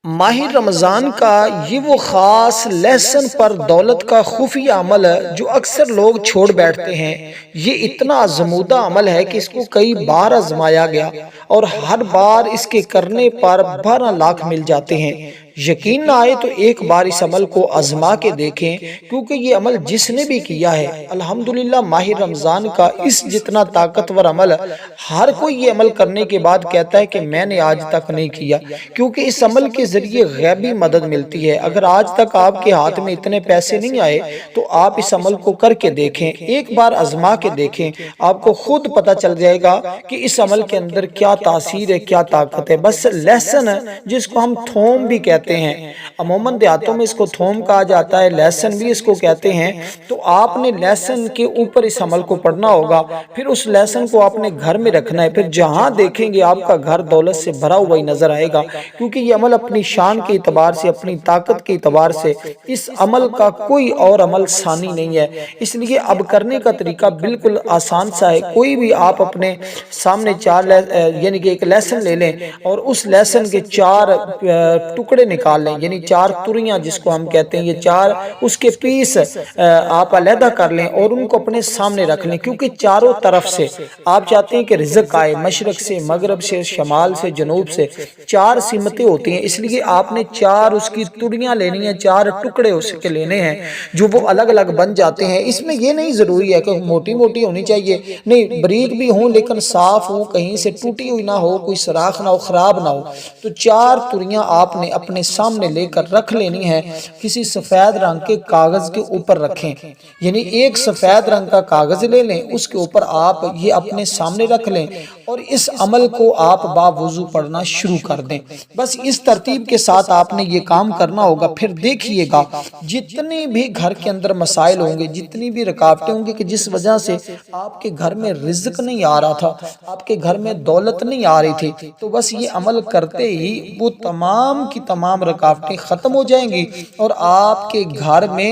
ماہ رمضان کا یہ وہ خاص لہسن پر دولت کا خفیہ عمل ہے جو اکثر لوگ چھوڑ بیٹھتے ہیں۔ یہ اتنا آزمودہ عمل ہے کہ اس کو کئی بار آزمایا گیا اور ہر بار اس کے کرنے پر 12 لاکھ مل جاتے ہیں۔ یقین نہ آئے تو ایک بار اس عمل کو آزما کے دیکھیں، کیونکہ یہ عمل جس نے بھی کیا ہے الحمدللہ ماہ رمضان کا اس جتنا طاقتور عمل ہر کوئی یہ عمل کرنے کے بعد کہتا ہے کہ میں نے آج تک نہیں کیا، کیونکہ اس عمل کے ذریعے غیبی مدد ملتی ہے۔ اگر آج تک آپ کے ہاتھ میں اتنے پیسے نہیں آئے تو آپ اس عمل کو کر کے دیکھیں، ایک بار آزما کے دیکھیں، آپ کو خود پتہ چل جائے گا کہ اس عمل کے اندر کیا تاثیر ہے، کیا طاقت ہے۔ بس لہسن جس کو ہم تھوم بھی کہتے ہیں، عموماً دیہاتوں میں اس کو تھوم کہا جاتا ہے، لہسن بھی اس کو کہتے ہیں، تو آپ نے لہسن کے اوپر اس عمل کو پڑھنا ہوگا، پھر اس لہسن کو آپ نے گھر میں رکھنا ہے، پھر جہاں دیکھیں گے آپ کا گھر دولت سے بھرا ہوا ہی نظر آئے گا، کیونکہ یہ عمل اپنی شان کے اعتبار سے، اپنی طاقت کے اعتبار سے اس عمل کا کوئی اور عمل ثانی نہیں ہے۔ اس لیے اب کرنے کا طریقہ بالکل آسان سا ہے۔ کوئی بھی آپ اپنے سامنے یعنی کہ ایک لہسن لے لیں اور اس لہسن کے 4 ٹکڑے نکال لیں، یعنی 4 تریاں جس کو ہم کہتے ہیں، یہ 4 اس کے پیس آپ علیحدہ کر لیں اور ان کو اپنے سامنے رکھ لیں، کیونکہ چاروں طرف سے آپ چاہتے ہیں کہ رزق آئے، مشرق سے، مغرب سے، شمال سے، جنوب سے 4 سمتیں ہوتی ہیں، اس لیے آپ نے 4 اس کی تریاں لینی ہیں، 4 ٹکڑے اس کے لینے ہیں جو وہ الگ الگ بن جاتے ہیں۔ اس میں یہ نہیں ضروری ہے کہ موٹی موٹی ہونی چاہیے، نہیں، بریک بھی ہوں لیکن صاف ہوں، کہیں سے ٹوٹی ہوئی نہ ہو، کوئی سراخ نہ ہو، خراب نہ ہو۔ تو 4 تریاں آپ نے اپنے سامنے لے کر رکھ لینی ہے، کسی سفید رنگ کے کاغذ کے اوپر رکھیں، یعنی ایک سفید رنگ کا کاغذ لے لیں، اس کے اوپر آپ یہ اپنے سامنے رکھ لیں اور اس عمل کو آپ باوضو پڑھنا شروع کر دیں۔ بس اس ترتیب کے ساتھ آپ نے یہ کام کرنا ہوگا، پھر دیکھیے گا جتنی بھی گھر کے اندر مسائل ہوں گے، جتنی بھی رکاوٹیں ہوں گی کہ جس وجہ سے آپ کے گھر میں رزق نہیں آ رہا تھا، آپ کے گھر میں دولت نہیں آ رہی تھی، تو بس یہ عمل کرتے ہی وہ تمام کی تمام رکاوٹیں ختم ہو جائیں گی اور آپ کے گھر میں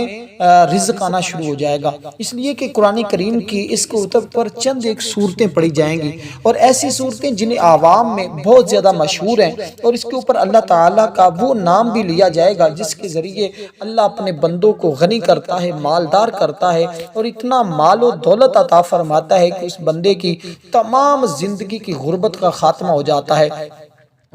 رزق آنا شروع ہو جائے گا۔ اس لیے کہ قرآن کریم کی اس کے اوپر چند ایک صورتیں پڑھی جائیں گی، اور ایسی صورتیں جنہیں عوام میں بہت زیادہ مشہور ہیں، اور اس کے اوپر اللہ تعالیٰ کا وہ نام بھی لیا جائے گا جس کے ذریعے اللہ اپنے بندوں کو غنی کرتا ہے، مالدار کرتا ہے، اور اتنا مال و دولت عطا فرماتا ہے کہ اس بندے کی تمام زندگی کی غربت کا خاتمہ ہو جاتا ہے۔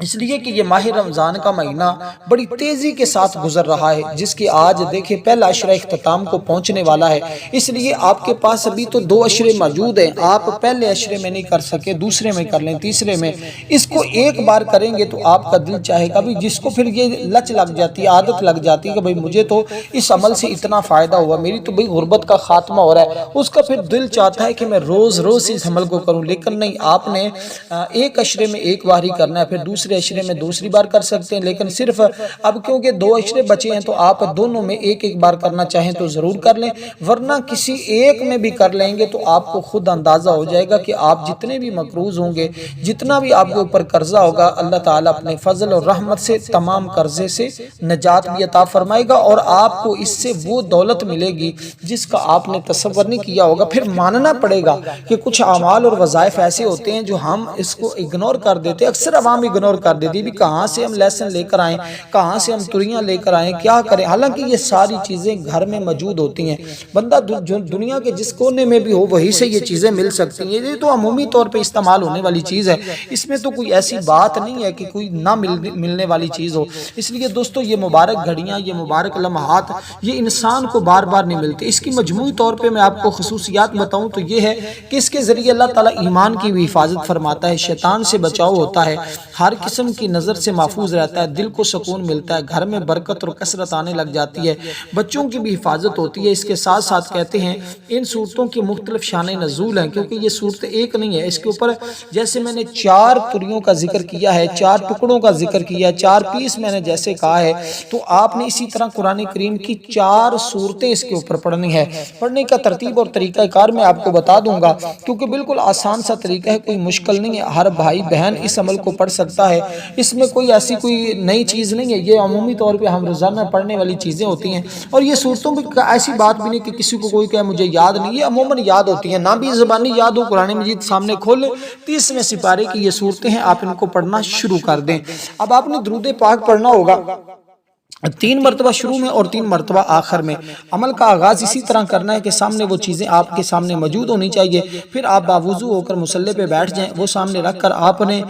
اس لیے کہ یہ ماہ رمضان کا مہینہ بڑی تیزی کے ساتھ گزر رہا ہے، جس کی آج دیکھیں پہلا عشرہ اختتام کو پہنچنے والا ہے۔ اس لیے آپ کے پاس ابھی تو 2 عشرے موجود ہیں، آپ پہلے عشرے میں نہیں کر سکے، دوسرے میں کر لیں، تیسرے میں، اس کو ایک بار کریں گے تو آپ کا دل چاہے گا بھی، جس کو پھر یہ لچ لگ جاتی ہے، عادت لگ جاتی ہے کہ بھئی مجھے تو اس عمل سے اتنا فائدہ ہوا، میری تو بھئی غربت کا خاتمہ ہو رہا ہے، اس کا پھر دل چاہتا ہے کہ میں روز روز اس عمل کو کروں، لیکن نہیں، آپ نے ایک عشرے میں ایک بار ہی کرنا ہے، پھر دوسرے عشرے میں دوسری بار کر سکتے ہیں، لیکن صرف اب کیونکہ 2 عشرے بچے ہیں تو آپ دونوں میں ایک ایک بار کرنا چاہیں تو ضرور کر لیں، ورنہ کسی ایک میں بھی کر لیں گے تو آپ کو خود اندازہ ہو جائے گا کہ آپ جتنے بھی مقروض ہوں گے، جتنا بھی آپ کے اوپر قرضہ ہوگا، اللہ تعالیٰ اپنے فضل اور رحمت سے تمام قرضے سے نجات بھی عطا فرمائے گا، اور آپ کو اس سے وہ دولت ملے گی جس کا آپ نے تصور نہیں کیا ہوگا۔ پھر ماننا پڑے گا کہ کچھ اعمال اور وظائف ایسے ہوتے ہیں جو ہم اس کو اگنور کر دیتے، اکثر عوام اگنور کر دیتی بھی، کہاں سے ہم لیسن لے کر آئیں، کہاں سے ہم تریاں لے کر آئیں، کیا کریں، حالانکہ یہ ساری چیزیں گھر میں موجود ہوتی ہیں، بندہ دنیا کے جس کونے میں بھی ہو وہی سے یہ چیزیں مل سکتی ہیں، یہ تو عمومی طور پہ استعمال ہونے والی چیز ہے، اس میں تو کوئی ایسی بات نہیں ہے کہ کوئی نہ ملنے والی چیز ہو۔ اس لیے دوستو یہ مبارک گھڑیاں، یہ مبارک لمحات، یہ انسان کو بار بار نہیں ملتے۔ اس کی مجموعی طور پہ میں آپ کو خصوصیات بتاؤں تو یہ ہے کہ اس کے ذریعے اللہ تعالیٰ ایمان کی بھی حفاظت فرماتا ہے، شیطان سے بچاؤ ہوتا ہے، ہر قسم کی نظر سے محفوظ رہتا ہے، دل کو سکون ملتا ہے، گھر میں برکت اور کثرت آنے لگ جاتی ہے، بچوں کی بھی حفاظت ہوتی ہے۔ اس کے ساتھ ساتھ کہتے ہیں ان صورتوں کی مختلف شان نزول ہیں، کیونکہ یہ صورت ایک نہیں ہے، اس کے اوپر جیسے میں نے 4 تریوں کا ذکر کیا ہے، 4 ٹکڑوں کا ذکر کیا ہے، 4 پیس میں نے جیسے کہا ہے، تو آپ نے اسی طرح قرآن کریم کی 4 صورتیں اس کے اوپر پڑھنی ہے۔ پڑھنے کا ترتیب اور طریقہ کار میں آپ کو بتا دوں گا، کیونکہ بالکل آسان سا طریقہ ہے، کوئی مشکل نہیں ہے، ہر بھائی بہن اس عمل کو پڑھ سکتا ہے۔ ہے، اس میں کوئی ایسی کوئی نئی چیز نہیں ہے، یہ عمومی طور پہ ہم روزانہ پڑھنے والی چیزیں ہوتی ہیں، اور یہ صورتوں میں ایسی بات بھی نہیں کہ کسی کو کوئی کہ مجھے یاد نہیں، یہ عموماً یاد ہوتی ہیں، نہ بھی زبانی یاد ہو قرآن مجید سامنے کھولیں 30ویں سپارے کی یہ صورتیں ہیں، آپ ان کو پڑھنا شروع کر دیں۔ اب آپ نے درود پاک پڑھنا ہوگا 3 مرتبہ شروع میں اور 3 مرتبہ آخر میں۔ عمل کا آغاز اسی طرح کرنا ہے کہ سامنے وہ چیزیں آپ کے سامنے موجود ہونی چاہیے، پھر آپ باوضو ہو کر مصلی پہ بیٹھ جائیں، وہ سامنے رکھ کر آپ نے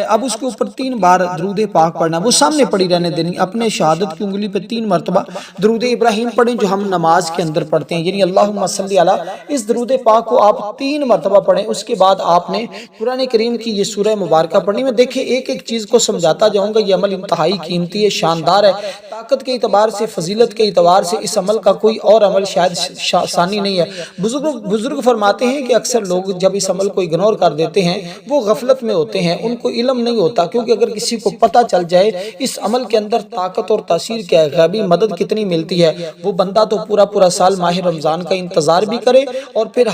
اب اس کے اوپر 3 بار درود پاک پڑھنا، وہ سامنے پڑھی رہنے دینی، اپنے شہادت کی انگلی پہ 3 مرتبہ درود ابراہیم پڑھیں جو ہم نماز کے اندر پڑھتے ہیں، یعنی اللہم صلی علی، اس درود پاک کو آپ 3 مرتبہ پڑھیں۔ اس کے بعد آپ نے قرآن کریم کی یہ سورہ مبارکہ پڑھنی۔ میں دیکھیں ایک ایک چیز کو سمجھاتا جاؤں گا، یہ عمل انتہائی قیمتی ہے، شاندار ہے، طاقت کے اعتبار سے، فضیلت کے اعتبار سے اس عمل کا کوئی اور عمل شاید ثانی نہیں ہے۔ بزرگ فرماتے ہیں کہ اکثر لوگ جب اس عمل کو اگنور کر دیتے ہیں وہ غفلت میں ہوتے ہیں، ان کو علم نہیں ہوتا، کیونکہ اگر کسی کو پتہ چل جائے اس عمل کے اندر طاقت اور تاثیر کیا ہے، غیبی مدد کتنی ملتی ہے، وہ بندہ تو پورا سال ماہ رمضان کا انتظار بھی کرے اور پھر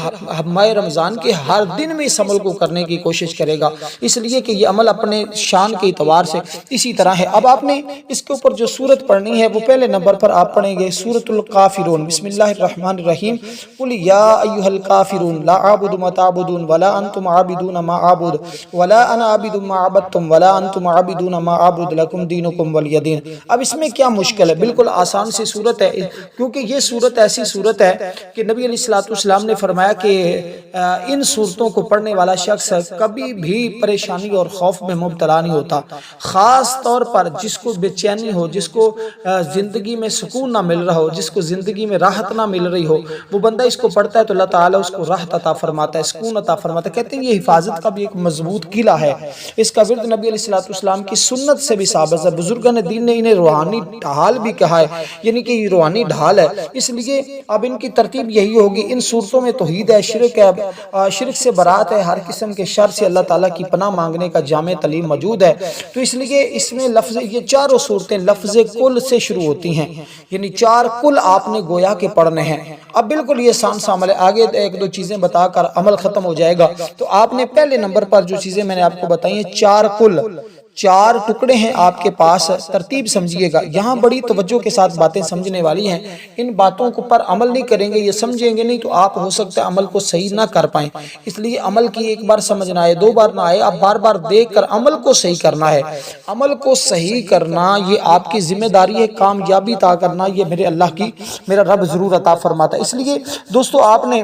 ماہ رمضان کے ہر دن میں اس عمل کو کرنے کی کوشش کرے گا، اس لیے کہ یہ عمل اپنے شان کے اعتبار سے اسی طرح ہے۔ اب آپ نے اس کے اوپر جو سورت پڑھنی ہے وہ پہلے نمبر پر آپ پڑھیں گے سورۃ الکافرون۔ بسم اللہ الرحمن الرحیم، قل یا ایھا الکافرون لا اعبد ما تعبدون ولا انتم عابدون ما اعبد ولا انا عابد ما عبدتم ولا انتم عابدون ما اعبد لکم دینکم ولی دین۔ اب اس میں کیا مشکل ہے؟ بالکل آسان سی صورت ہے، کیونکہ یہ صورت ایسی صورت ہے کہ نبی علیہ الصلوۃ والسلام نے فرمایا کہ ان صورتوں کو پڑھنے والا شخص کبھی بھی پریشانی اور خوف میں مبتلا نہیں ہوتا، خاص طور پر جس کو بے چینی ہو، جس کو زندگی میں سکون نہ مل رہا ہو، جس کو زندگی میں راحت نہ مل رہی ہو، وہ بندہ اس کو پڑھتا ہے تو اللہ تعالیٰ اس کو راحت عطا فرماتا ہے، سکون عطا فرماتا ہے۔ کہتے ہیں یہ حفاظت کا بھی ایک مضبوط قلعہ ہے، اس کا ورد نبی علیہ الصلوۃ والسلام کی سنت سے بھی ثابت ہے، بزرگان دین نے انہیں روحانی ڈھال بھی کہا ہے، یعنی کہ یہ روحانی ڈھال ہے، اس لیے اب ان کی ترتیب یہی ہوگی۔ ان صورتوں میں توحید ہے، شرک ہے، شرک سے برات ہے، ہر قسم کے شر سے اللہ تعالیٰ کی پناہ مانگنے کا جامع تعلیم موجود ہے، تو اس لیے اس میں لفظ یہ چاروں صورتیں لفظ کل سے شروع ہوتی ہیں، یعنی 4 کل آپ نے گویا کے پڑھنے ہیں۔ اب بالکل یہ آسان سا عمل ہے، آگے 1-2 چیزیں بتا کر عمل ختم ہو جائے گا۔ تو آپ نے پہلے نمبر پر جو چیزیں میں نے آپ کو بتائی ہیں 4 کل، 4 ٹکڑے ہیں آپ کے پاس، ترتیب سمجھیے گا، یہاں بڑی توجہ کے ساتھ باتیں سمجھنے والی ہیں، ان باتوں کو پر عمل نہیں کریں گے، یہ سمجھیں گے نہیں تو آپ ہو سکتا ہے عمل کو صحیح نہ کر پائیں، اس لیے عمل کی ایک بار سمجھ نہ آئے، 2 بار نہ آئے، آپ بار دیکھ کر عمل کو صحیح کرنا ہے، عمل کو صحیح کرنا یہ آپ کی ذمہ داری ہے، کامیابی عطا کرنا یہ میرا رب ضرور عطا فرماتا ہے۔ اس لیے دوستو آپ نے،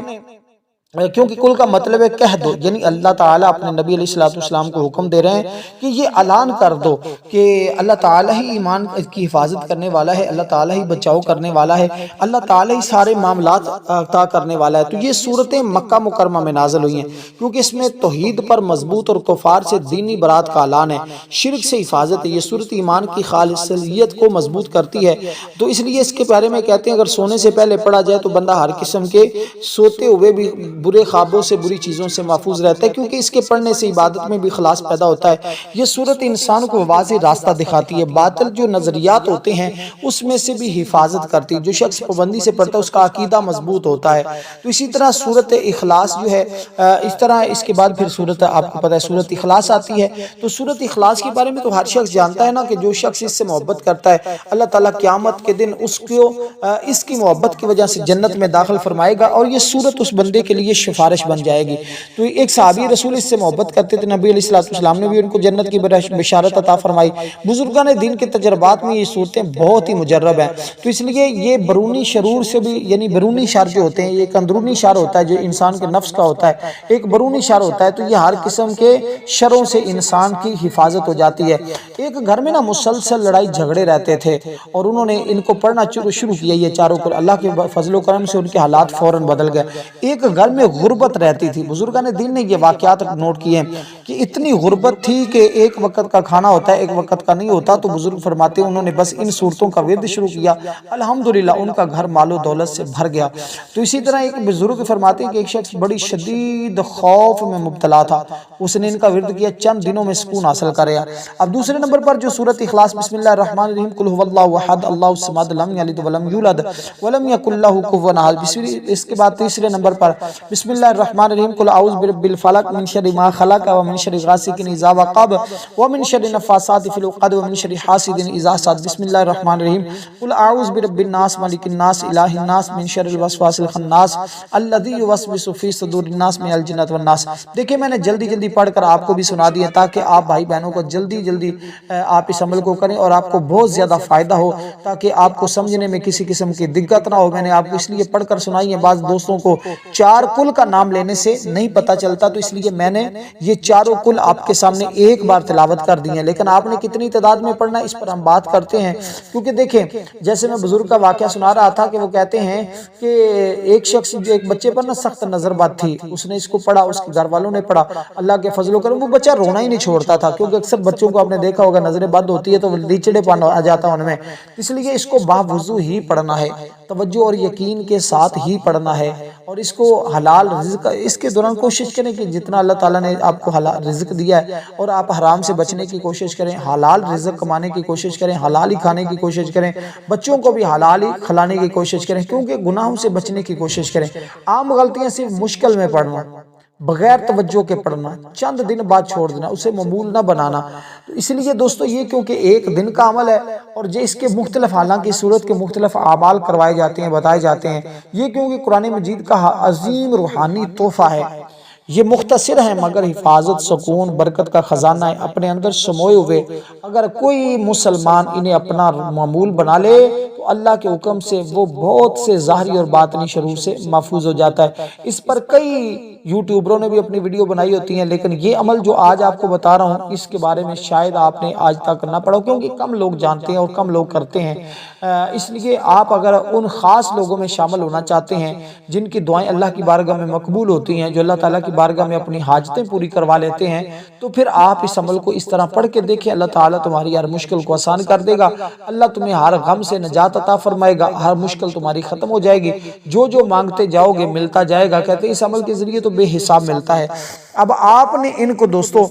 کیونکہ کل کا مطلب ہے کہہ دو، یعنی اللہ تعالیٰ اپنے نبی علیہ الصلوۃ والسلام کو حکم دے رہے ہیں کہ یہ اعلان کر دو کہ اللہ تعالیٰ ہی ایمان کی حفاظت کرنے والا ہے، اللہ تعالیٰ ہی بچاؤ کرنے والا ہے، اللہ تعالیٰ ہی سارے معاملات عطا کرنے والا ہے۔ تو یہ صورتیں مکہ مکرمہ میں نازل ہوئی ہیں کیونکہ اس میں توحید پر مضبوط اور کفار سے دینی برات کا اعلان ہے، شرک سے حفاظت ہے، یہ صورت ایمان کی خالصیت کو مضبوط کرتی ہے، تو اس لیے اس کے بارے میں کہتے ہیں اگر سونے سے پہلے پڑھا جائے تو بندہ ہر قسم کے سوتے ہوئے بھی برے خوابوں سے، بری چیزوں سے محفوظ رہتا ہے، کیونکہ اس کے پڑھنے سے عبادت میں بھی خلاص پیدا ہوتا ہے۔ یہ صورت انسان کو واضح راستہ دکھاتی ہے، باطل جو نظریات ہوتے ہیں اس میں سے بھی حفاظت کرتی ہے، جو شخص پابندی سے پڑھتا ہے اس کا عقیدہ مضبوط ہوتا ہے۔ تو اسی طرح صورت اخلاص جو ہے، اس طرح اس کے بعد پھر صورت آپ کو پتہ ہے صورت اخلاص آتی ہے، تو صورت اخلاص کے بارے میں تو ہر شخص جانتا ہے نا کہ جو شخص اس سے محبت کرتا ہے اللہ تعالیٰ قیامت کے دن اس کو اس کی محبت کی وجہ سے جنت میں داخل فرمائے گا، اور یہ صورت اس بندے کے لیے سفارش بن جائے گی۔ تو ایک صحابی رسول اس سے محبت کرتے تھے، نبی علیہ الصلوۃ والسلام نے بھی ان کو جنت کی بشارت عطا فرمائی۔ بزرگان دین کے تجربات میں یہ صورتیں بہت ہی مجرب ہیں، تو اس لیے یہ بیرونی شرور سے بھی، یعنی بیرونی شر جو ہوتے ہیں، ایک اندرونی شر ہوتا ہے جو انسان کے نفس کا ہوتا ہے، ایک بیرونی شر ہوتا ہے، تو یہ ہر قسم کے شروں سے انسان کی حفاظت ہو جاتی ہے۔ ایک گھر میں نا مسلسل لڑائی جھگڑے رہتے تھے اور انہوں نے ان کو پڑھنا شروع کیا، یہ چاروں کو، اللہ کے فضل و کرم سے ان کے حالات فوراً بدل گئے۔ ایک گھر میں غربت رہتی تھی، بزرگان دین نے یہ واقعات نوٹ کیے ہیں کہ اتنی غربت تھی کہ ایک وقت کا کھانا ہوتا ہے، ایک وقت کا نہیں ہوتا، تو بزرگ فرماتے ہیں انہوں نے بس ان صورتوں کا ورد شروع کیا، الحمدللہ ان کا گھر مال و دولت سے بھر گیا۔ تو اسی طرح ایک بزرگ فرماتے ہیں کہ ایک شخص بڑی شدید خوف میں مبتلا تھا، اس نے ان کا ورد کیا، چند دنوں میں سکون حاصل کریا۔ اب دوسرے نمبر پر جو سورۃ اخلاص، بسم اللہ الرحمن الرحیم، قل هو اللہ احد اللہ الصمد لم یلد ولم یولد ولم یکن لہ کفوا احد، اس کے بعد تیسرے نمبر پر بسم اللہ الرحمن الرحیم قل اعوذ برب الفلق من شر ما خلق ومن شر غاسق اذا وقب ومن شر النفاثات في العقد ومن شر حاسد اذا حسد بسم اللہ الرحمن الرحیم قل اعوذ برب الناس ملک الناس الہ الناس من شر الوسواس الخناس الذي يوسوس في صدور الناس من الجنۃ والناس۔ دیکھیں میں نے جلدی پڑھ کر آپ کو بھی سنا دیا تاکہ آپ بھائی بہنوں کو جلدی آپ اس عمل کو کریں اور آپ کو بہت زیادہ فائدہ ہو، تاکہ آپ کو سمجھنے میں کسی قسم کی دقت نہ ہو۔ میں نے آپ کو اس لیے پڑھ کر سنائی ہے، بعض دوستوں کو چار کل کا نام لینے سے نہیں پتہ چلتا، تو اس لیے میں نے یہ چاروں کل آپ کے سامنے ایک بار تلاوت کر دی ہیں، لیکن آپ نے کتنی تعداد میں پڑھنا ہے اس پر ہم بات کرتے ہیں۔ کیونکہ دیکھیں جیسے میں بزرگ کا واقعہ سنا رہا تھا کہ وہ کہتے ہیں کہ ایک شخص جو ایک بچے پر سخت نظر بد تھی، اس نے اس کو پڑھا، اس کے گھر والوں نے پڑھا، اللہ کے فضل و کرم وہ بچہ رونا ہی نہیں چھوڑتا تھا، کیونکہ اکثر بچوں کو آپ نے دیکھا ہوگا نظر بد ہوتی ہے تو وہ لیچڑے پن آ جاتا ہے ان میں، اس لیے اس کو باوضو ہی پڑھنا ہے، توجہ اور یقین کے ساتھ ہی پڑھنا ہے، اور اس کو حلال رزق اس کے دوران کوشش کریں کہ جتنا اللہ تعالیٰ نے آپ کو حلال رزق دیا ہے اور آپ حرام سے بچنے کی کوشش کریں، حلال رزق کمانے کی کوشش کریں، حلال ہی کھانے کی کوشش کریں، بچوں کو بھی حلال ہی کھلانے کی کوشش کریں، کیونکہ گناہوں سے بچنے کی کوشش کریں۔ عام غلطیاں صرف مشکل میں پڑھنا، بغیر توجہ کے پڑھنا، چند دن بعد چھوڑ دینا، اسے معمول نہ بنانا۔ تو اس لیے دوستو یہ کیونکہ ایک دن کا عمل ہے اور جو اس کے مختلف حالانکہ صورت کے مختلف اعمال کروائے جاتے ہیں، بتائے جاتے ہیں، یہ کیونکہ قرآن مجید کا عظیم روحانی تحفہ ہے، یہ مختصر ہے مگر حفاظت، سکون، برکت کا خزانہ ہے اپنے اندر سموئے ہوئے۔ اگر کوئی مسلمان انہیں اپنا معمول بنا لے تو اللہ کے حکم سے وہ بہت سے ظاہری اور باطنی شرور سے محفوظ ہو جاتا ہے۔ اس پر کئی یوٹیوبروں نے بھی اپنی ویڈیو بنائی ہوتی ہیں، لیکن یہ عمل جو آج آپ کو بتا رہا ہوں اس کے بارے میں شاید آپ نے آج تک نہ پڑھا، کیونکہ کم لوگ جانتے ہیں اور کم لوگ کرتے ہیں۔ اس لیے آپ اگر ان خاص لوگوں میں شامل ہونا چاہتے ہیں جن کی دعائیں اللہ کی بارگاہ میں مقبول ہوتی ہیں، جو اللہ تعالیٰ کی بارگاہ میں اپنی حاجتیں پوری کروا لیتے ہیں، تو پھر آپ اس عمل کو اس طرح پڑھ کے دیکھیں، اللہ تعالیٰ تمہاری ہر مشکل کو آسان کر دے گا، اللہ تمہیں ہر غم سے نجات عطا فرمائے گا، ہر مشکل تمہاری ختم ہو جائے گی، جو مانگتے جاؤ گے ملتا جائے گا۔ کہتے ہیں اس عمل کے ذریعے تو بے حساب ملتا ہے۔ اب آپ نے ان کو دوستو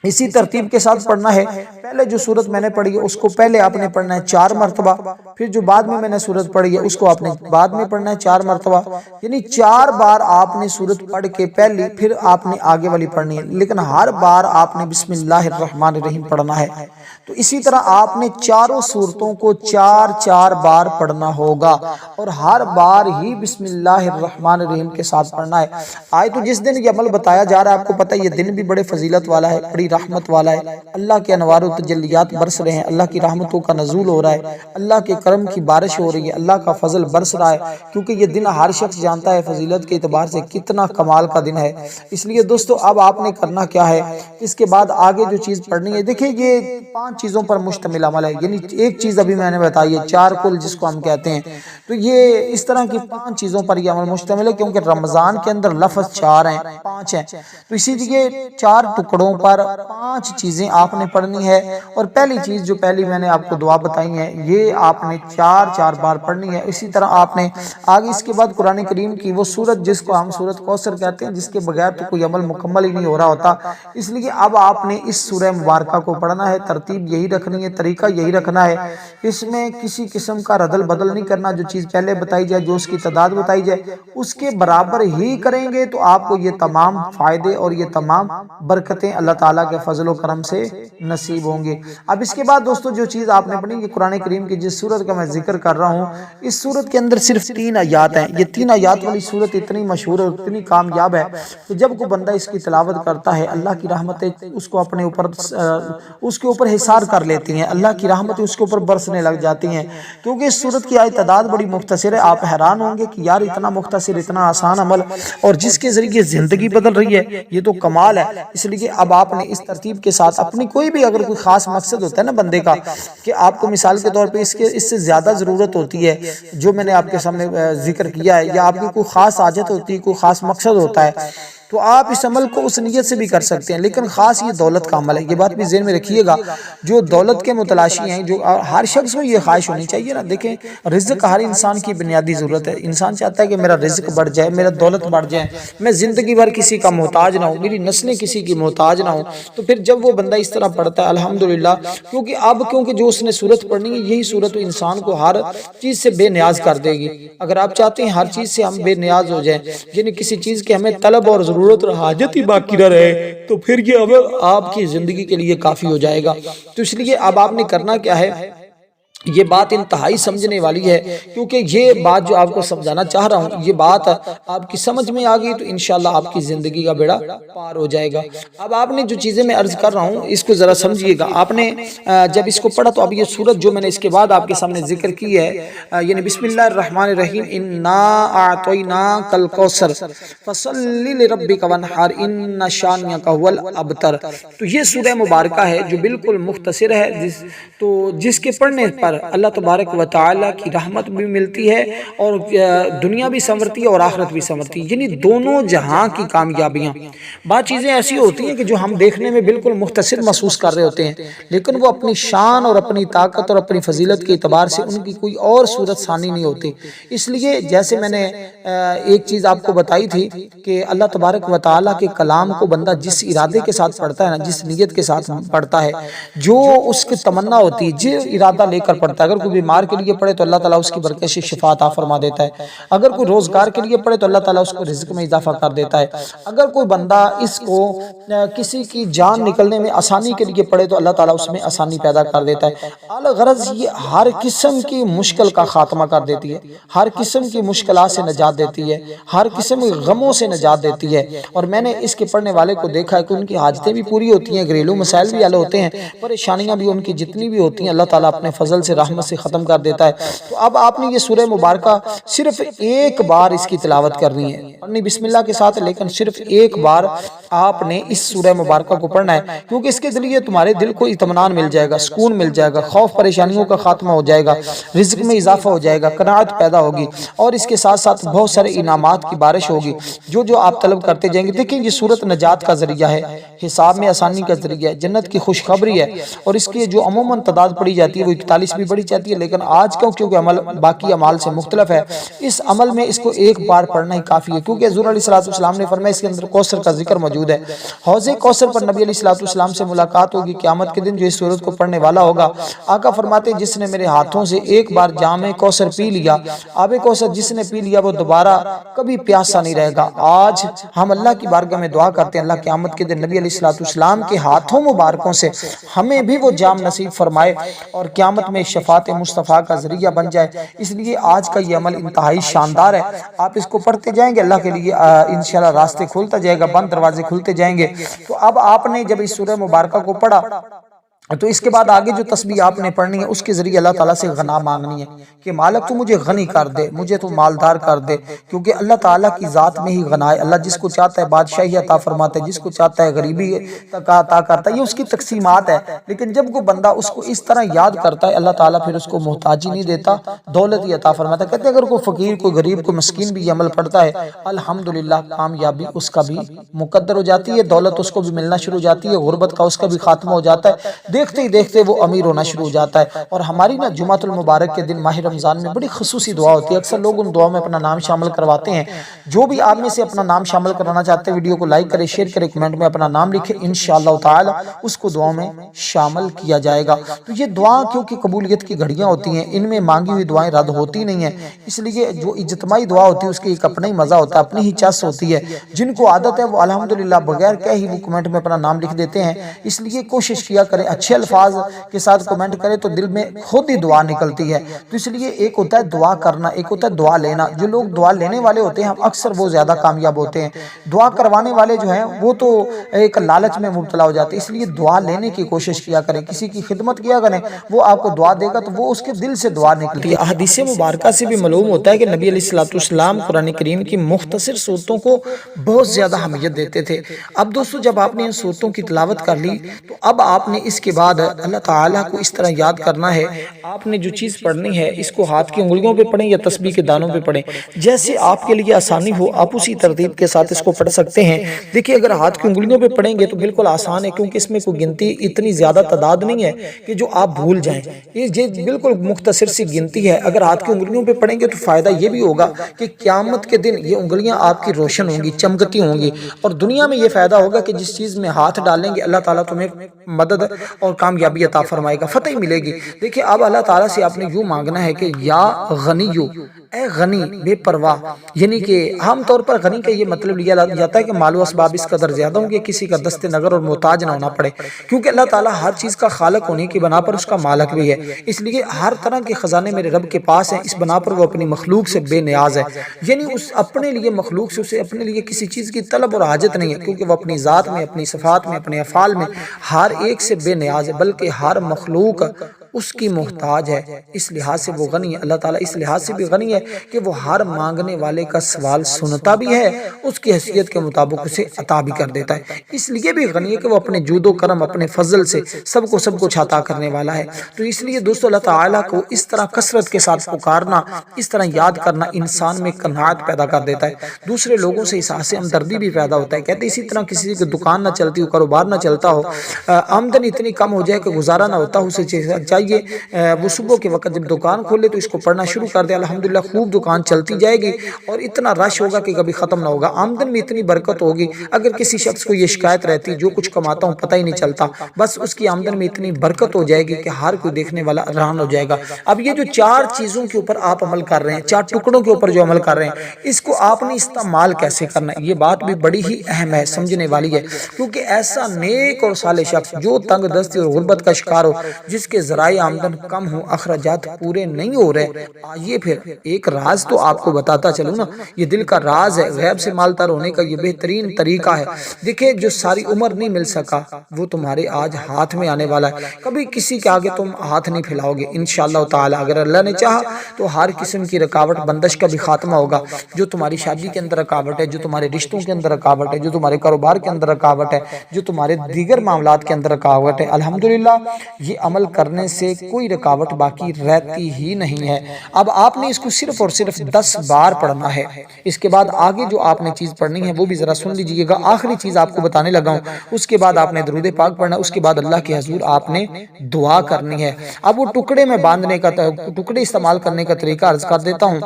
اسی ترتیب کے ساتھ پڑھنا ہے۔ پہلے جو سورت میں نے پڑھی ہے اس کو پہلے آپ نے پڑھنا ہے 4 مرتبہ، پھر جو بعد میں نے سورت پڑھی ہے اس کو آپ نے بعد میں پڑھنا ہے 4 مرتبہ، یعنی 4 بار آپ نے سورت پڑھ کے پہلی پھر آپ نے آگے والی پڑھنی ہے، لیکن ہر بار آپ نے بسم اللہ الرحمن الرحیم پڑھنا ہے۔ تو اسی طرح آپ نے چاروں سورتوں کو 4 بار پڑھنا ہوگا اور ہر بار ہی بسم اللہ الرحمن الرحیم کے ساتھ پڑھنا ہے۔ آئے تو جس دن یہ عمل بتایا جا رہا ہے آپ کو پتہ ہے یہ دن بھی بڑے فضیلت والا ہے، بڑی رحمت والا ہے، اللہ کے انوار و تجلیات برس رہے ہیں، اللہ کی رحمتوں کا نزول ہو رہا ہے، اللہ کے کرم کی بارش ہو رہی ہے، اللہ کا فضل برس رہا ہے، کیونکہ یہ دن ہر شخص جانتا ہے فضیلت کے اعتبار سے کتنا کمال کا دن ہے۔ اس لیے دوستو اب آپ نے کرنا کیا ہے، اس کے بعد آگے جو چیز پڑھنی ہے، دیکھیں یہ 5 چیزوں پر مشتمل عمل ہے، یعنی ایک چیز ابھی میں نے بتائی ہے 4 کل جس کو ہم کہتے ہیں، تو یہ اس طرح کی 5 چیزوں پر یہ عمل مشتمل ہے، کیونکہ رمضان کے اندر لفظ 4 ہیں 5 ہیں، تو اسی لیے 4 ٹکڑوں پر 5 چیزیں آپ نے پڑھنی ہے۔ اور پہلی چیز جو پہلی میں نے آپ کو دعا بتائی ہے یہ آپ نے 4 بار پڑھنی ہے۔ اسی طرح آپ نے آگے اس کے بعد قرآن کریم کی وہ سورت جس کو ہم سورت کوثر کہتے ہیں، جس کے بغیر تو کوئی عمل مکمل ہی نہیں ہو رہا ہوتا، اس لیے اب آپ نے اس سورہ مبارکہ کو پڑھنا ہے، ترتیب یہی رکھنی ہے، طریقہ یہی رکھنا ہے، اس میں کسی قسم کا ردل بدل نہیں کرنا، جو چیز پہلے بتائی جائے، جو اس کی تعداد بتائی جائے اس کے برابر ہی کریں گے تو آپ کو یہ تمام فائدے اور یہ تمام برکتیں اللہ تعالیٰ کے فضل و کرم سے نصیب ہوں گے۔ اب اس کے بعد دوستو جو چیز آپ نے پڑھی یہ قرآن کریم کی جس سورت کا میں ذکر کر رہا ہوں، اس سورت کے اندر صرف 3 آیات ہیں، یہ 3 آیات والی سورت اتنی مشہور اور اتنی کامیاب ہے کہ جب کوئی بندہ اس کی تلاوت کرتا ہے اللہ کی رحمتیں اس کو اپنے اوپر اس کے اوپر حصار کر لیتی ہیں، اللہ کی رحمتیں اس کے اوپر برسنے لگ جاتی ہیں، کیونکہ اس سورت کی آیت تعداد بڑی مختصر ہے۔ آپ حیران ہوں گے کہ یار اتنا مختصر اتنا آسان عمل اور جس کے ذریعے زندگی بدل رہی ہے، یہ تو کمال ہے۔ اس لیے اب آپ نے اس ترتیب کے ساتھ اپنی کوئی بھی اگر کوئی خاص مقصد ہوتا ہے نا بندے کا کہ آپ کو مثال کے طور پہ اس سے زیادہ ضرورت ہوتی ہے جو میں نے آپ کے سامنے ذکر کیا ہے، یا آپ کی کوئی خاص حاجت ہوتی ہے، کوئی خاص مقصد ہوتا ہے، تو آپ اس عمل کو اس نیت سے بھی کر سکتے ہیں، لیکن خاص یہ دولت کا عمل ہے، یہ بات بھی ذہن میں رکھیے گا۔ جو دولت کے متلاشی ہیں، جو ہر شخص کو یہ خواہش ہونی چاہیے نا، دیکھیں رزق ہر انسان کی بنیادی ضرورت ہے، انسان چاہتا ہے کہ میرا رزق بڑھ جائے، میرا دولت بڑھ جائے، میں زندگی بھر کسی کا محتاج نہ ہوں، میری نسلیں کسی کی محتاج نہ ہوں۔ تو پھر جب وہ بندہ اس طرح پڑھتا ہے الحمدللہ، کیونکہ جو اس نے صورت پڑھنی ہے، یہی صورت انسان کو ہر چیز سے بے نیاز کر دے گی۔ اگر آپ چاہتے ہیں ہر چیز سے ہم بے نیاز ہو جائیں، یعنی کسی چیز کے ہمیں طلب اور ضرورت اور حاجت ہی باقی نہ رہے، تو پھر یہ عمل آپ کی زندگی کے لیے کافی ہو جائے گا۔ تو اس لیے اب آپ نے کرنا کیا ہے، یہ بات انتہائی سمجھنے والی ہے، کیونکہ یہ بات جو آپ کو سمجھانا چاہ رہا ہوں، یہ بات آپ کی سمجھ میں آ گئی تو انشاءاللہ آپ کی زندگی کا بیڑا پار ہو جائے گا۔ اب آپ نے جو چیزیں میں عرض کر رہا ہوں اس کو ذرا سمجھیے گا۔ آپ نے جب اس کو پڑھا تو اب یہ سورت جو میں نے اس کے بعد آپ کے سامنے ذکر کی ہے، یعنی بسم اللہ الرحمن الرحیم، انا اعطیناک الکوثر فصلی لربک وانحر ان شانئک ھو الابتر۔ تو یہ سورہ مبارکہ ہے جو بالکل مختصر ہے، جس کے پڑھنے پر اللہ تبارک و تعالی کی رحمت بھی ملتی ہے اور دنیا بھی سنورتی ہے اور آخرت بھی سنورتی ہے، یعنی دونوں جہاں کی کامیابیاں۔ بعض چیزیں ایسی ہوتی ہیں کہ جو ہم دیکھنے میں بالکل مختصر محسوس کر رہے ہوتے ہیں، لیکن وہ اپنی شان اور اپنی طاقت اور اپنی فضیلت کے اعتبار سے ان کی کوئی اور صورت ثانی نہیں ہوتی۔ اس لیے جیسے میں نے ایک چیز آپ کو بتائی تھی کہ اللہ تبارک و تعالی کے کلام کو بندہ جس ارادے کے ساتھ پڑھتا ہے نا، جس نیت کے ساتھ پڑھتا ہے، جو اس کی تمنا ہوتی ہے، جو ارادہ لے کر پڑھتا ہے، اگر کوئی بیمار کے لیے پڑھے تو اللہ تعالیٰ اس کی برکت سے شفا عطا فرما دیتا ہے، اگر کوئی روزگار کے لیے پڑھے تو اللہ تعالیٰ اس کو رزق میں اضافہ کر دیتا ہے، اگر کوئی بندہ اس کو کسی کی جان نکلنے میں آسانی کے لیے پڑھے تو اللہ تعالیٰ اس میں آسانی پیدا کر دیتا ہے۔ الغرض یہ ہر قسم کی مشکل کا خاتمہ کر دیتی ہے، ہر قسم کی مشکلات سے نجات دیتی ہے، ہر قسم کی غموں سے نجات دیتی ہے۔ اور میں نے اس کے پڑھنے والے کو دیکھا ہے کہ ان کی حاجتیں بھی پوری ہوتی ہیں، گھریلو مسائل بھی حل ہوتے ہیں، پریشانیاں بھی ان کی جتنی بھی ہوتی ہیں اللہ تعالیٰ اپنے فضل سے رحمت سے ختم کر دیتا ہے۔ تو اب آپ نے یہ سورہ مبارکہ صرف ایک بار اس کی تلاوت کرنی ہے، پڑھنی بسم اللہ کے ساتھ، لیکن صرف ایک بار آپ نے اس سورہ مبارکہ کو پڑھنا ہے، کیونکہ اس کے ذریعے تمہارے دل کو اطمینان مل جائے گا، سکون مل جائے گا، خوف پریشانیوں کا خاتمہ ہو جائے گا، رزق میں اضافہ ہو جائے گا، قناعت پیدا ہوگی، اور اس کے ساتھ ساتھ بہت سارے انعامات کی بارش ہوگی جو آپ طلب کرتے جائیں گے۔ دیکھیں یہ سورت نجات کا ذریعہ ہے، حساب میں آسانی کا ذریعہ ہے، جنت کی خوشخبری ہے، اور اس کی جو عموماً تعداد پڑھی جاتی ہے وہ 41 بھی پڑھی جاتی ہے، لیکن آج کیونکہ عمل باقی اعمال سے مختلف ہے، اس عمل میں اس کو ایک بار پڑھنا ہی کافی ہے، کیونکہ حضور علیہ السلام نے فرمایا اس کے اندر کوثر کا ذکر موجود ہے۔ حوض کوثر پر نبی علیہ السلام سے ملاقات ہوگی قیامت کے دن، جو اس سورت کو پڑھنے والا ہوگا، آقا فرماتے ہیں جس نے میرے ہاتھوں سے ایک بار جام کوثر پی لیا، آب کوثر جس نے پی لیا وہ دوبارہ کبھی پیاسا نہیں رہے گا۔ آج ہم اللہ کی بارگاہ میں دعا کرتے ہیں اللہ قیامت کے دن نبی علیہ السلام کے ہاتھوں مبارکوں سے ہمیں بھی وہ جام نصیب فرمائے اور قیامت میں شفاعت مصطفیٰ کا ذریعہ بن جائے۔ اس لیے آج کا یہ عمل انتہائی شاندار ہے، آپ اس کو پڑھتے جائیں گے اللہ کے لیے انشاءاللہ راستے کھلتا جائے گا، بند دروازے کھلتے جائیں گے۔ تو اب آپ نے جب اس سورہ مبارکہ کو پڑھا تو اس کے بعد آگے جو تسبیح آپ نے پڑھنی ہے اس کے ذریعے اللہ تعالیٰ سے غنا مانگنی ہے کہ مالک تو مجھے غنی کر دے، مجھے تو مالدار کر دے، کیونکہ اللہ تعالیٰ کی ذات میں ہی غنا ہے۔ اللہ جس کو چاہتا ہے بادشاہی عطا فرماتا ہے، جس کو چاہتا ہے غریبی عطا کرتا ہے، یہ اس کی تقسیمات ہے۔ لیکن جب کوئی بندہ اس کو اس طرح یاد کرتا ہے اللہ تعالیٰ پھر اس کو محتاجی نہیں دیتا، دولت ہی عطا فرماتا ہے۔ کہتے ہیں اگر کوئی فقیر کوئی غریب کوئی مسکین بھی یہ عمل پڑھتا ہے الحمدللہ کامیابی اس کا بھی مقدر ہو جاتی ہے، دولت اس کو بھی ملنا شروع ہو جاتی ہے، غربت کا اس کا بھی خاتمہ ہو جاتا ہے، دیکھتے ہی دیکھتے وہ امیر ہونا شروع ہو جاتا ہے۔ اور ہماری نا جمعۃ المبارک کے دن ماہ رمضان میں بڑی خصوصی دعا ہوتی ہے، اکثر لوگ ان دعاؤں میں اپنا نام شامل کرواتے ہیں۔ جو بھی آپ میں سے اپنا نام شامل کرانا چاہتے ہیں ویڈیو کو لائک کرے، شیئر کرے، کمنٹ میں اپنا نام لکھے، انشاءاللہ تعالی اس کو دعاؤں میں شامل کیا جائے گا۔ تو یہ دعا کیونکہ قبولیت کی گھڑیاں ہوتی ہیں، ان میں مانگی ہوئی دعائیں رد ہوتی نہیں ہیں، اس لیے جو اجتماعی دعا ہوتی ہے اس کی ایک اپنا ہی مزہ ہوتا ہے، اپنی ہی چس ہوتی ہے۔ جن کو عادت ہے وہ الحمدللہ بغیر کہے ہی وہ کمنٹ میں اپنا نام لکھ دیتے ہیں، اس لیے کوشش کیا کریں اچھے الفاظ کے ساتھ کمنٹ کرے تو دل میں خود ہی دعا نکلتی ہے۔ تو اس لیے ایک ہوتا ہے دعا کرنا، ایک ہوتا ہے دعا لینا۔ جو لوگ دعا لینے والے ہوتے ہیں اکثر وہ زیادہ کامیاب ہوتے ہیں، دعا کروانے والے جو ہیں وہ تو ایک لالچ میں مبتلا ہو جاتے ہیں۔ اس لیے دعا لینے کی کوشش کیا کریں، کسی کی خدمت کیا کریں، وہ آپ کو دعا دے گا تو وہ اس کے دل سے دعا نکلتی ہے۔ احادیث مبارکہ سے بھی معلوم ہوتا ہے کہ نبی علیہ السلام قرآن کریم کی مختصر صورتوں کو بہت زیادہ اہمیت دیتے تھے۔ اب دوستو جب آپ نے ان صورتوں کی تلاوت کر لی تو اب آپ نے اس کے بعد اللہ تعالیٰ کو اس طرح یاد کرنا ہے. آپ نے جو چیز پڑھنی ہے اس کو ہاتھ کی انگلیوں پہ پڑھیں یا تسبیح کے دانوں پہ پڑھیں، جیسے آپ کے لیے آسانی ہو آپ اسی ترتیب کے ساتھ اس کو پڑھ سکتے ہیں. دیکھیے اگر ہاتھ کی انگلیوں پہ پڑھیں گے تو بالکل آسان ہے، کیونکہ اس میں کوئی گنتی اتنی زیادہ تعداد نہیں ہے کہ جو آپ بھول جائیں. یہ بالکل مختصر سی گنتی ہے. اگر ہاتھ کی انگلیوں پہ پڑھیں گے تو فائدہ یہ بھی ہوگا کہ قیامت کے دن یہ انگلیاں آپ کی روشن ہوں گی، چمکتی ہوں گی، اور دنیا میں یہ فائدہ ہوگا کہ جس چیز میں ہاتھ ڈالیں گے اللہ تعالیٰ تمہیں مدد اور کامیابی عطا فرمائے گا، فتح ملے گی. دیکھیں اب اللہ تعالیٰ سے آپ نے یوں مانگنا ہے کہ یا غنیو، اے غنی بے پرواہ. یعنی کہ عام طور پر غنی کا یہ مطلب لیا جاتا ہے کہ مال و اسباب اس قدر زیادہ ہوں کہ کسی کا دست نگر اور محتاج نہ ہونا پڑے، کیونکہ اللہ تعالیٰ ہر چیز کا خالق ہونے کی بنا پر اس کا مالک بھی ہے. اس لیے ہر طرح کے خزانے میرے رب کے پاس ہیں، اس بنا پر وہ اپنی مخلوق سے بے نیاز ہے. یعنی اس اپنے لیے مخلوق سے اسے اپنے لیے کسی چیز کی طلب اور حاجت نہیں ہے، کیونکہ وہ اپنی ذات میں، اپنی صفات میں، اپنے افعال میں ہر ایک سے بے نیاز ہے، بلکہ ہر مخلوق اس کی محتاج ہے. اس لحاظ سے وہ غنی ہے. اللہ تعالیٰ اس لحاظ سے بھی غنی ہے کہ وہ ہر مانگنے والے کا سوال سنتا بھی ہے، اس کی حیثیت کے مطابق اسے عطا بھی کر دیتا ہے. اس لیے بھی غنی ہے کہ وہ اپنے جود و کرم، اپنے فضل سے سب کچھ عطا کرنے والا ہے. تو اس لیے دوستو اللہ تعالیٰ کو اس طرح کثرت کے ساتھ پکارنا، اس طرح یاد کرنا انسان میں قناعت پیدا کر دیتا ہے. دوسرے لوگوں سے احساس ہمدردی بھی پیدا ہوتا ہے. کہتے ہیں اسی طرح کسی کی دکان نہ چلتی ہو، کاروبار نہ چلتا ہو، آمدن اتنی کم ہو جائے کہ گزارا نہ ہوتا، اسے چاہیے وہ صبح کے وقت جب دکان کھولے تو اس کو پڑھنا شروع کر دے. الحمدللہ خوب دکان چلتی جائے گی اور اتنا رش ہوگا کہ کبھی ختم نہ ہوگا. آمدن میں اتنی برکت ہوگی. اگر کسی شخص کو یہ شکایت رہتی جو کچھ کماتا ہوں پتہ ہی نہیں چلتا، بس اس کی آمدن میں اتنی برکت ہو جائے گی کہ ہر کوئی دیکھنے والا حیران ہو جائے گا. اب یہ جو 4 چیزوں کے اوپر آپ عمل کر رہے ہیں، 4 ٹکڑوں کے اوپر جو عمل کر رہے ہیں، اس کو آپ نے استعمال کیسے کرنا ہے، یہ بات بھی بڑی ہی اہم ہے، سمجھنے والی ہے. کیونکہ ایسا نیک اور صالح شخص جو تنگ دستی اور غربت کا شکار ہو، جس کے ذرائع آمدن کم ہو، اخراجات پورے نہیں ہو رہے، آئیے پھر ایک راز تو آپ کو بتاتا چلوں نا. یہ دل کا راز ہے. غیب سے مالدار ہونے کا یہ بہترین طریقہ ہے. دیکھیں جو ساری عمر نہیں مل سکا وہ تمہارے آج ہاتھ میں آنے والا ہے. کبھی کسی کے آگے تم ہاتھ نہیں پھیلاؤ گے انشاءاللہ تعالی. اگر اللہ نے چاہا تو ہر قسم کی رکاوٹ بندش کا بھی خاتمہ ہوگا. جو تمہاری شادی کے اندر رکاوٹ ہے، جو تمہارے رشتوں کے اندر رکاوٹ ہے، جو تمہارے کاروبار کے اندر رکاوٹ ہے، جو تمہارے دیگر معاملات کے اندر رکاوٹ ہے، الحمدللہ یہ عمل کرنے سے کوئی رکاوٹ باقی رہتی ہی نہیں ہے. اب آپ نے اس کو صرف اور صرف 10 بار پڑھنا ہے. اس کے بعد آگے جو آپ نے چیز پڑھنی ہے وہ بھی ذرا سن لیجئے گا. آخری چیز آپ کو بتانے لگا ہوں. اس کے بعد آپ نے درود پاک پڑھنا، اس کے بعد اللہ کے حضور آپ نے دعا کرنی ہے. اب وہ ٹکڑے میں باندھنے کا، ٹکڑے استعمال کرنے کا طریقہ عرض کر دیتا ہوں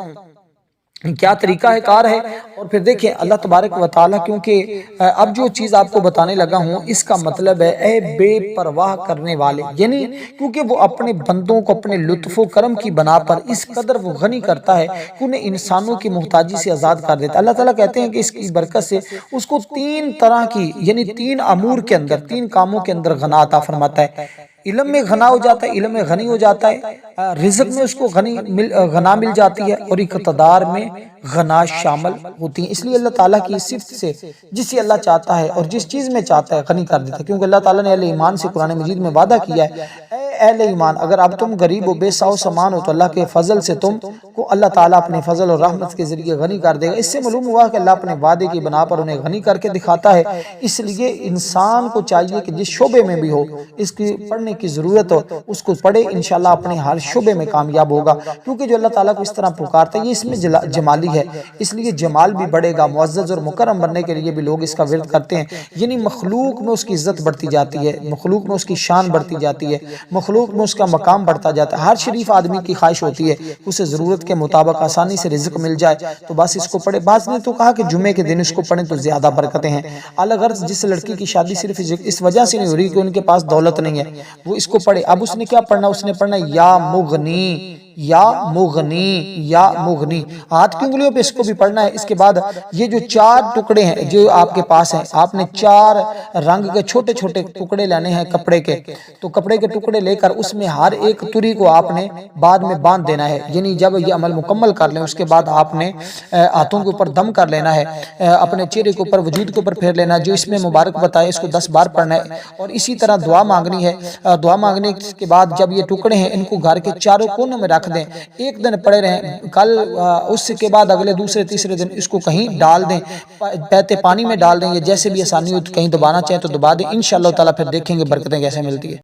کیا طریقہ کار ہے. اور پھر دیکھیں اللہ تبارک و تعالیٰ، کیونکہ اب جو چیز آپ کو بتانے لگا ہوں اس کا مطلب ہے اے بے پرواہ کرنے والے. یعنی کیونکہ وہ اپنے بندوں کو اپنے لطف و کرم کی بنا پر اس قدر وہ غنی کرتا ہے کہ انہیں انسانوں کی محتاجی سے آزاد کر دیتا ہے. اللہ تعالیٰ کہتے ہیں کہ اس کی برکت سے اس کو 3 طرح کی، یعنی 3 امور کے اندر، 3 کاموں کے اندر غنا عطا فرماتا ہے. علم میں غنا ہو جاتا ہے، علم میں غنی ہو جاتا ہے، رزق میں اس کو غنا مل جاتی ہے، اور اقتدار میں غنا شامل ہوتی ہیں. اس لیے اللہ تعالیٰ کی صفت سے جسے اللہ چاہتا ہے اور جس چیز میں چاہتا ہے غنی کر دیتا ہے. کیونکہ اللہ تعالیٰ نے اہل ایمان سے قرآن مجید میں وعدہ کیا ہے، اے اہل ایمان اگر اب تم غریب ہو، بے ساؤ سامان ہو، تو اللہ کے فضل سے تم کو اللہ تعالیٰ اپنے فضل اور رحمت کے ذریعے غنی کر دے گا. اس سے معلوم ہوا کہ اللہ اپنے وعدے کی بنا پر انہیں غنی کر کے دکھاتا ہے. اس لیے انسان کو چاہیے کہ جس شعبے میں بھی ہو اس کی پڑھنے کی ضرورت ہو اس کو پڑھے، انشاءاللہ اپنے ہر شعبے میں کامیاب ہوگا. کیونکہ جو اللہ تعالیٰ کو اس طرح پکارتا ہے یہ اس میں جمالی ہے، اس لیے جمال بھی بڑھے گا. معزز اور مکرم بننے کے لیے بھی لوگ اس کا ورد کرتے ہیں. یعنی مخلوق میں اس کی عزت بڑھتی جاتی ہے، مخلوق میں اس کی شان بڑھتی جاتی ہے، مخلوق میں اس کا مقام بڑھتا جاتا ہے. ہر شریف آدمی کی خواہش ہوتی ہے اسے ضرورت کے مطابق آسانی سے رزق مل جائے تو بس اس کو پڑھے. بعض نے تو کہا کہ جمعے کے دن اس کو پڑھیں تو زیادہ برکتیں ہیں. الغرض جس لڑکی کی شادی صرف اس وجہ سے نہیں ہو رہی کہ ان کے پاس دولت نہیں ہے، وہ اس کو پڑھے. اب اس نے کیا پڑھنا؟ اس نے پڑھنا یا مغنی، یا مغنی، یا مغنی. ہاتھ کی انگلیوں پہ اس کو بھی پڑھنا ہے. اس کے بعد یہ جو 4 ٹکڑے ہیں جو آپ کے پاس ہیں، آپ نے 4 رنگ کے چھوٹے چھوٹے ٹکڑے لینے ہیں کپڑے کے. تو کپڑے کے ٹکڑے لے کر اس میں ہر ایک تری کو آپ نے بعد میں باندھ دینا ہے. یعنی جب یہ عمل مکمل کر لیں اس کے بعد آپ نے ہاتھوں کے اوپر دم کر لینا ہے، اپنے چہرے کے اوپر، وجود کے اوپر پھیر لینا. جو اس میں مبارک بتائے اس کو 10 بار پڑھنا ہے. اور اسی طرح دعا مانگنی ہے. دعا مانگنے کے بعد جب یہ ٹکڑے ہیں ان کو گھر کے چاروں کونوں میں رکھ دیں. ایک دن پڑے رہیں، کل اس کے بعد اگلے دوسرے تیسرے دن اس کو کہیں ڈال دیں، بہتے پانی میں ڈال دیں، یا جیسے بھی آسانی ہو کہیں دبانا چاہیں تو دبا دیں. انشاءاللہ تعالیٰ پھر دیکھیں گے برکتیں کیسے ملتی ہے.